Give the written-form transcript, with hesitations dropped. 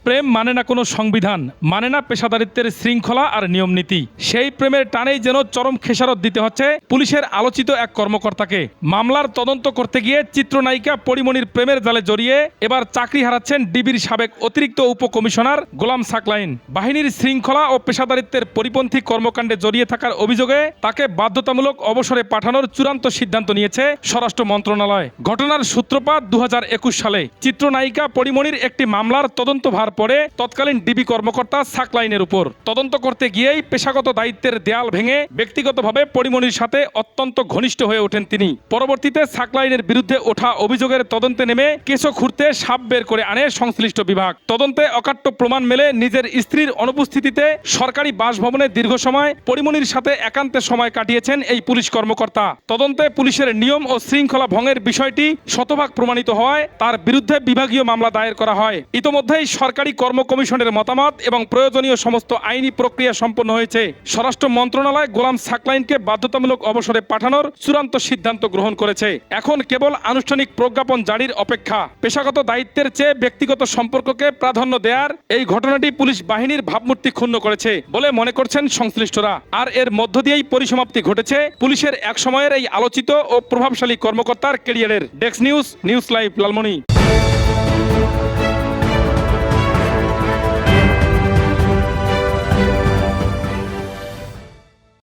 প্রেম মানে না কোনো সংবিধান, মানে না পেশাদারিত্বের শৃঙ্খলা আর নিয়ম নীতি। সেই প্রেমের টানেই যেন চরম খেসারত দিতে হচ্ছে পুলিশের আলোচিত এক কর্মকর্তাকে। মামলার তদন্ত করতে গিয়ে চিত্রনায়িকা পরিমণির প্রেমের জালে জড়িয়ে এবার চাকরি হারাচ্ছেন ডিবির সাবেক অতিরিক্ত উপকমিশনার গোলাম সাকলাইন। বাহিনীর শৃঙ্খলা ও পেশাদারিত্বের পরিপন্থী কর্মকাণ্ডে জড়িয়ে থাকার অভিযোগে তাকে বাধ্যতামূলক অবসরে পাঠানোর চূড়ান্ত সিদ্ধান্ত নিয়েছে স্বরাষ্ট্র মন্ত্রণালয়। ঘটনার সূত্রপাত 2021 সালে চিত্রনায়িকা পরিমণির একটি মামলার তদন্তভার পড়ে তৎকালীন ডিবি কর্মকর্তা সাকলাইনের উপর। তদন্ত করতে গিয়েই পেশাগত দায়িত্বের দেয়াল ভেঙে ব্যক্তিগতভাবে পরিমণির সাথে অত্যন্ত ঘনিষ্ঠ হয়ে ওঠেন তিনি। পরবর্তীতে সাকলাইনের বিরুদ্ধে ওঠা অভিযোগের তদন্তে নেমে কেঁচো খুঁড়তে সাপ বের করে আনে সংশ্লিষ্ট বিভাগ। তদন্তে অকাট্য প্রমাণ মেলে নিজের স্ত্রীর অনুপস্থিতিতে সরকারি বাসভবনে দীর্ঘ সময় পরিমণির সাথে একান্তে সময় কাটিয়েছেন এই পুলিশ কর্মকর্তা। তদন্তে পুলিশের নিয়ম ও শৃঙ্খলা ভঙ্গের বিষয়টি শতভাগ প্রমাণিত হওয়ায় তার বিরুদ্ধে বিভাগীয় মামলা দায়ের করা হয়। ইতোমধ্যেই সরকারি কর্ম কমিশনের মতামত এবং প্রয়োজনীয় সমস্ত আইনি প্রক্রিয়া সম্পন্ন হয়েছে। স্বরাষ্ট্র মন্ত্রণালয় গোলাম সাকলাইনকে বাধ্যতামূলক অবসরে পাঠানোর চূড়ান্ত সিদ্ধান্ত গ্রহণ করেছে। এখন কেবল আনুষ্ঠানিক প্রজ্ঞাপন জারির অপেক্ষা। পেশাগত দায়িত্বের চেয়ে ব্যক্তিগত সম্পর্ককে প্রাধান্য দেওয়ার এই ঘটনাটি পুলিশ বাহিনীর ভাবমূর্তি ক্ষুণ্ণ করেছে বলে মনে করছেন সংশ্লিষ্টরা। আর এর মধ্য দিয়েই পরিসমাপ্তি ঘটেছে পুলিশের এক সময়ের এই আলোচিত ও প্রভাবশালী কর্মকর্তার ক্যারিয়ারের। Desk news, news live, Lalmoni.